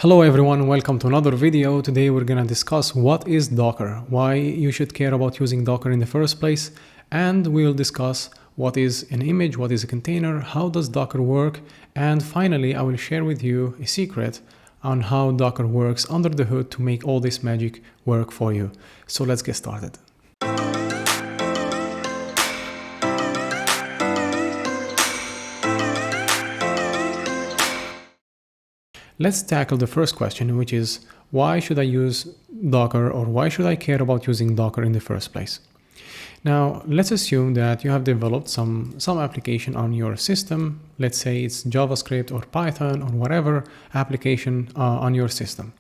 Hello everyone, welcome to another video. Today we're gonna discuss what is Docker, why you should care about using Docker in the first place, and we'll discuss what is an image, what is a container, how does Docker work, and finally I will share with you a secret on how Docker works under the hood to make all this magic work for you. So let's get started. Let's tackle the first question, which is why should I use Docker, or why should I care about using Docker in the first place? Now, let's assume that you have developed some application on your system. Let's say it's JavaScript or Python or whatever application on your system.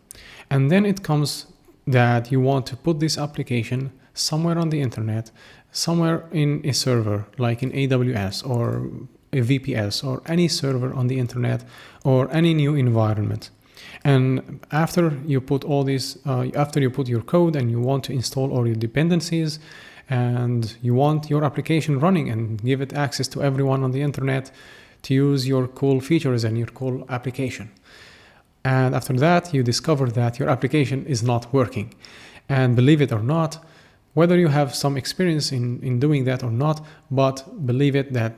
And then it comes that you want to put this application somewhere on the internet, somewhere in a server like in AWS or a VPS or any server on the internet or any new environment. And after you put all this, after you put your code and you want to install all your dependencies and you want your application running and give it access to everyone on the internet to use your cool features and your cool application. And after that, you discover that your application is not working. And believe it or not, whether you have some experience in doing that or not, but believe it that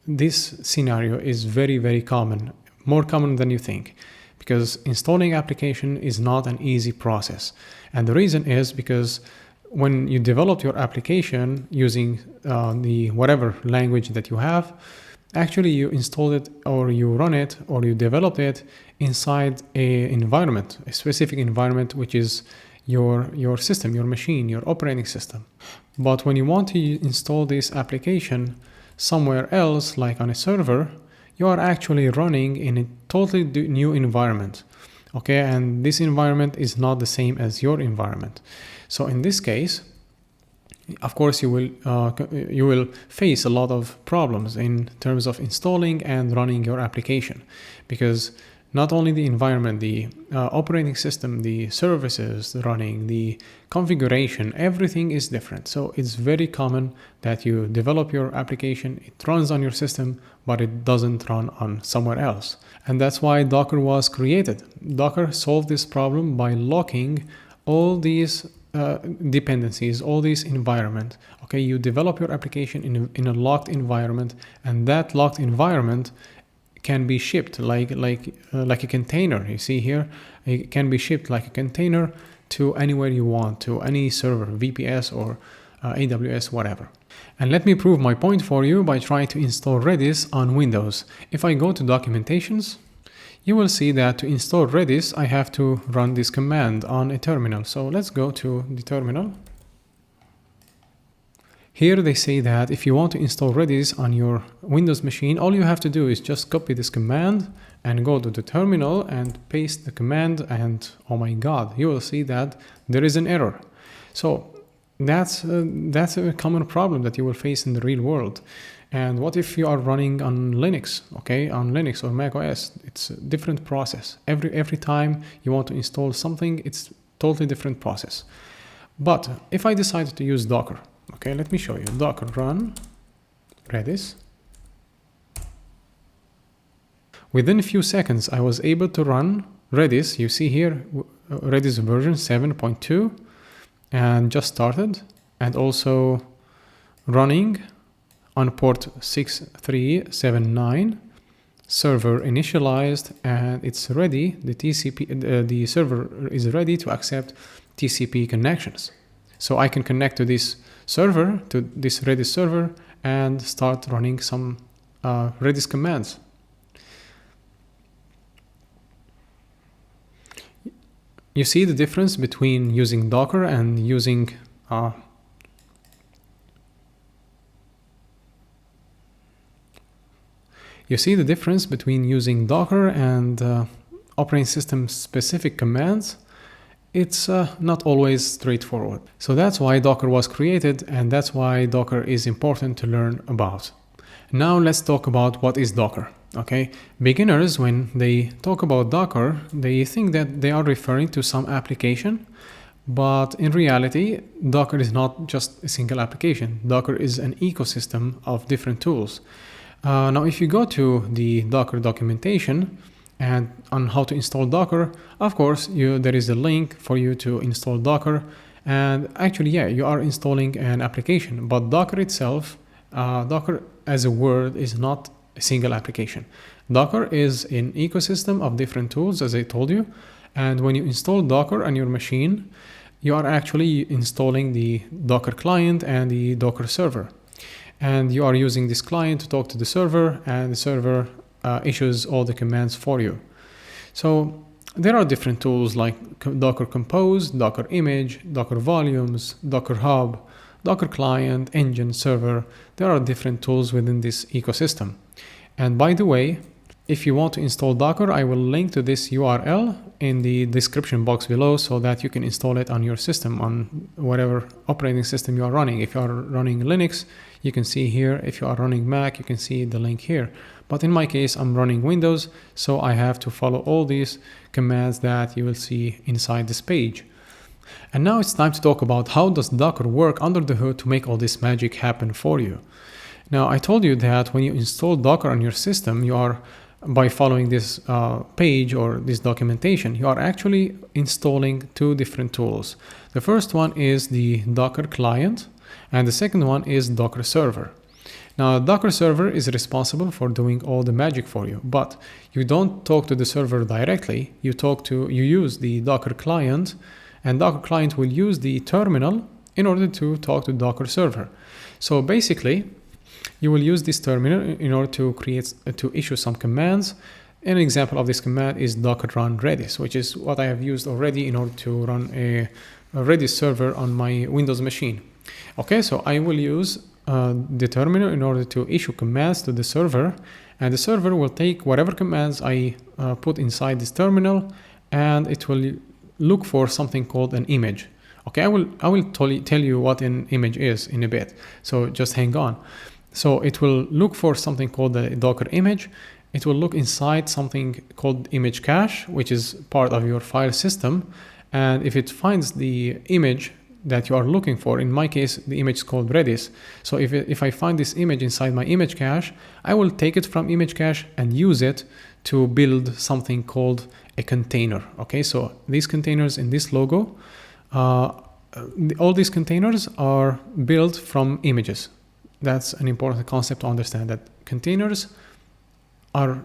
this scenario is very, very common, more common than you think, because installing application is not an easy process. And the reason is because when you develop your application using the whatever language that you have, actually you install it or you run it or you develop it inside a environment, a specific environment, which is your system, your machine, your operating system. But when you want to install this application somewhere else, like on a server, you are actually running in a totally new environment. Okay, and this environment is not the same as your environment. So in this case, of course, you will face a lot of problems in terms of installing and running your application, because not only the environment, the operating system, the services running, the configuration, everything is different. So it's very common that you develop your application, it runs on your system, but it doesn't run on somewhere else. And that's why Docker was created. Docker solved this problem by locking all these dependencies, all these environment. Okay, you develop your application in a locked environment, and that locked environment can be shipped like a container. You see here, it can be shipped like a container to anywhere you want, to any server, VPS or AWS, whatever. And let me prove my point for you by trying to install Redis on Windows. If I go to documentations, you will see that to install Redis, I have to run this command on a terminal. So let's go to the terminal. Here they say that if you want to install Redis on your Windows machine, all you have to do is just copy this command and go to the terminal and paste the command, and oh my god, you will see that there is an error. So that's a common problem that you will face in the real world. And what if you are running on Linux, okay, on Linux or Mac OS? It's a different process. Every time you want to install something, it's totally different process. But if I decided to use Docker, okay, let me show you. Docker run Redis. Within a few seconds, I was able to run Redis. You see here, Redis version 7.2, and just started, and also running on port 6379, server initialized, and it's ready. The TCP, the server is ready to accept TCP connections. So I can connect to this server, to this Redis server, and start running some Redis commands. You see the difference between using Docker and using operating system specific commands. It's not always straightforward. So that's why Docker was created, and that's why Docker is important to learn about. Now let's talk about what is Docker. Okay, beginners, when they talk about Docker, they think that they are referring to some application, but in reality, Docker is not just a single application. Docker is an ecosystem of different tools. Now, if you go to the Docker documentation, and on how to install Docker, of course, there is a link for you to install Docker. And actually, yeah, you are installing an application, but Docker itself, Docker as a word is not a single application. Docker is an ecosystem of different tools, as I told you. And when you install Docker on your machine, you are actually installing the Docker client and the Docker server. And you are using this client to talk to the server, and the server issues all the commands for you. So there are different tools like Docker Compose, Docker Image, Docker Volumes, Docker Hub, Docker Client, Engine, Server. There are different tools within this ecosystem. And by the way, if you want to install Docker, I will link to this URL in the description box below so that you can install it on your system, on whatever operating system you are running. If you are running Linux, you can see here. If you are running Mac, you can see the link here. But in my case, I'm running Windows, so I have to follow all these commands that you will see inside this page. And now it's time to talk about how does Docker work under the hood to make all this magic happen for you. Now, I told you that when you install Docker on your system, you are, by following this page or this documentation, you are actually installing two different tools. The first one is the Docker client, and the second one is Docker server. Now, Docker server is responsible for doing all the magic for you, but you don't talk to the server directly. You use the Docker client, and Docker client will use the terminal in order to talk to Docker server. So basically, you will use this terminal in order to issue some commands. An example of this command is docker run redis, which is what I have used already in order to run a Redis server on my Windows machine. Okay, so I will use the terminal in order to issue commands to the server, and the server will take whatever commands I put inside this terminal, and it will look for something called an image. Okay, I will tell you what an image is in a bit, so just hang on. So it will look for something called the Docker image. It will look inside something called image cache, which is part of your file system. And if it finds the image that you are looking for, in my case, the image is called Redis. So if I find this image inside my image cache, I will take it from image cache and use it to build something called a container. Okay, so these containers in this logo, all these containers are built from images. That's an important concept to understand, that containers are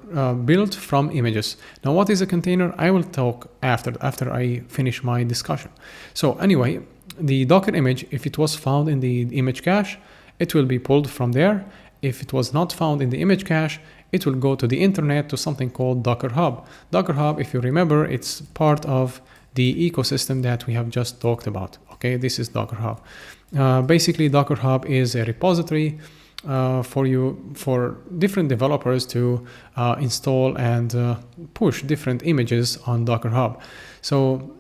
built from images. Now, what is a container? I will talk after I finish my discussion. So anyway, the Docker image, if it was found in the image cache, it will be pulled from there. If it was not found in the image cache, it will go to the internet to something called Docker Hub. Docker Hub, if you remember, it's part of the ecosystem that we have just talked about. Okay, this is Docker Hub. Basically, Docker Hub is a repository for different developers to install and push different images on Docker Hub. So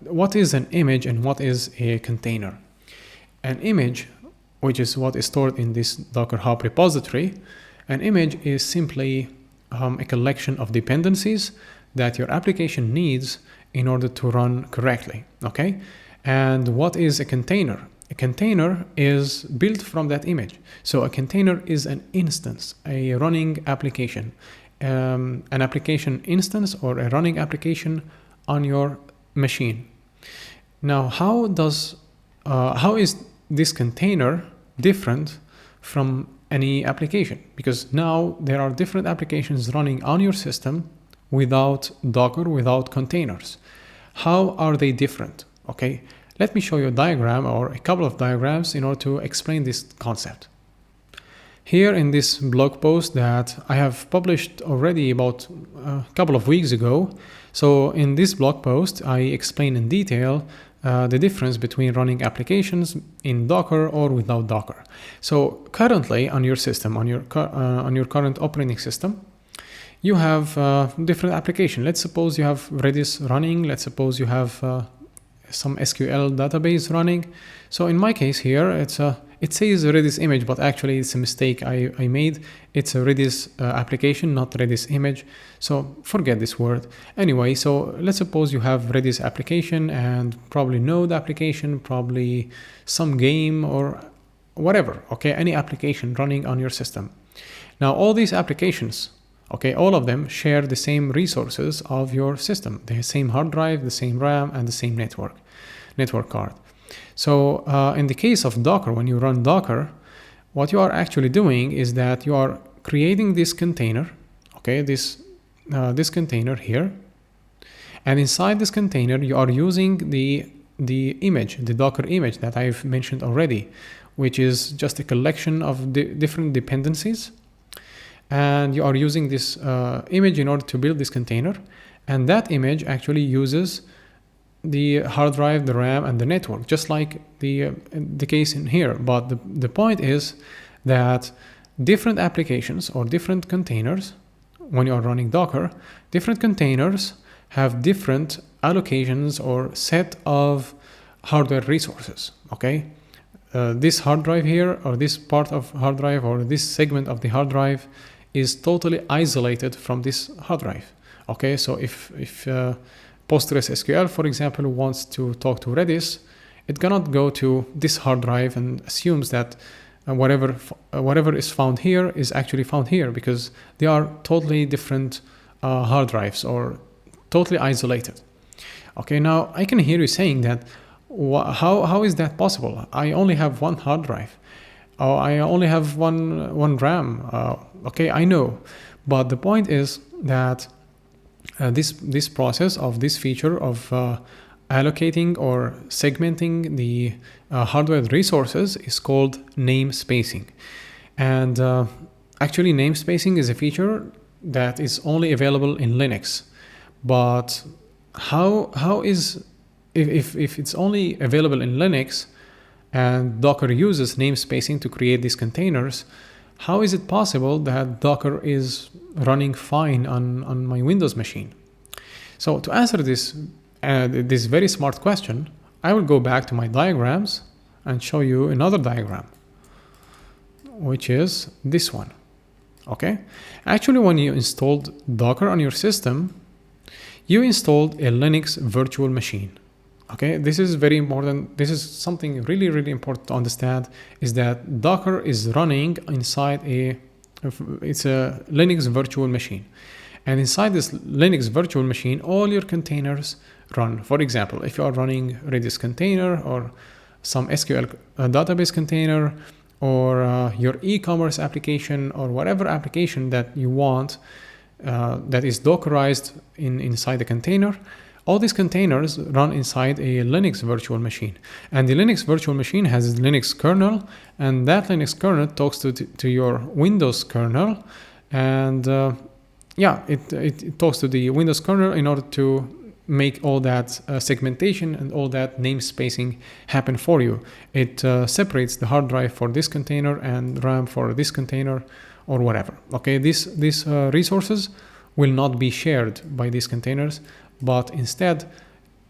what is an image and what is a container? An image, which is what is stored in this Docker Hub repository, an image is simply a collection of dependencies that your application needs in order to run correctly. Okay? And what is a container? A container is built from that image. So a container is an instance, a running application, an application instance or a running application on your machine. Now, how is this container different from any application? Because now there are different applications running on your system without Docker, without containers. How are they different? Okay, let me show you a diagram or a couple of diagrams in order to explain this concept. Here in this blog post that I have published already about a couple of weeks ago. So in this blog post, I explain in detail the difference between running applications in Docker or without Docker. So currently on your system, on your current operating system, you have different applications. Let's suppose you have Redis running. Let's suppose you have some SQL database running. So in my case here, it says Redis image, but actually it's a mistake I made. It's a Redis application, not Redis image. So forget this word. Anyway, so let's suppose you have Redis application and probably Node application, probably some game or whatever. Okay, any application running on your system. Now all these applications Okay, all of them share the same resources of your system, the same hard drive, the same RAM, and the same network card. So in the case of Docker, when you run Docker, what you are actually doing is that you are creating this container, okay, this container here, and inside this container you are using the image, the Docker image that I've mentioned already, which is just a collection of different dependencies, and you are using this image in order to build this container, and that image actually uses the hard drive, the RAM, and the network, just like the case in here. But the point is that different applications or different containers, when you are running Docker, different containers have different allocations or set of hardware resources. Okay, this hard drive here, or this part of hard drive, or this segment of the hard drive is totally isolated from this hard drive. Okay, so if PostgreSQL, for example, wants to talk to Redis, it cannot go to this hard drive and assumes that whatever is found here is actually found here, because they are totally different hard drives or totally isolated. Okay, now I can hear you saying that how is that possible? I only have one hard drive. Oh, I only have one RAM. Okay, I know, but the point is that this process of this feature of allocating or segmenting the hardware resources is called namespacing. And actually, namespacing is a feature that is only available in Linux. But how is, if it's only available in Linux and Docker uses namespacing to create these containers, how is it possible that Docker is running fine on my Windows machine? So to answer this very smart question, I will go back to my diagrams and show you another diagram, which is this one. Okay, actually, when you installed Docker on your system, you installed a Linux virtual machine. Okay, this is very important. This is something really, really important to understand, is that Docker is running inside it's a Linux virtual machine. And inside this Linux virtual machine, all your containers run. For example, if you are running Redis container or some SQL database container, or your e-commerce application, or whatever application that you want that is Dockerized inside the container, all these containers run inside a Linux virtual machine. And the Linux virtual machine has a Linux kernel, and that Linux kernel talks to your Windows kernel, and it talks to the Windows kernel in order to make all that segmentation and all that namespacing happen for you. It separates the hard drive for this container and RAM for this container, or whatever. Okay, these resources will not be shared by these containers, but instead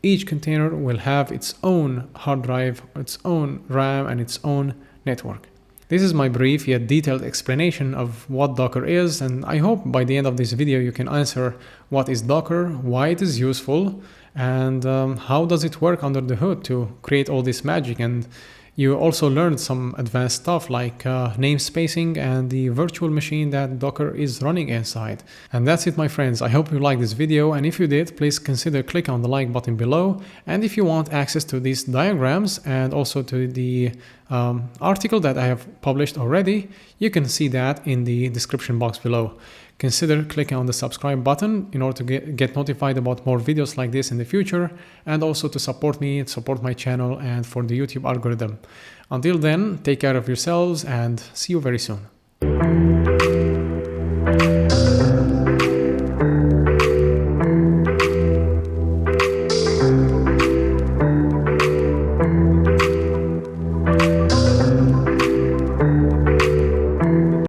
each container will have its own hard drive, its own RAM, and its own network. This is my brief yet detailed explanation of what Docker is, and I hope by the end of this video you can answer what is Docker, why it is useful, and how does it work under the hood to create all this magic. And you also learned some advanced stuff like namespacing and the virtual machine that Docker is running inside. And that's it, my friends. I hope you liked this video, and if you did, please consider clicking on the like button below. And if you want access to these diagrams and also to the article that I have published already, you can see that in the description box below. Consider clicking on the subscribe button in order to get notified about more videos like this in the future, and also to support me, support my channel, and for the YouTube algorithm. Until then, take care of yourselves and see you very soon.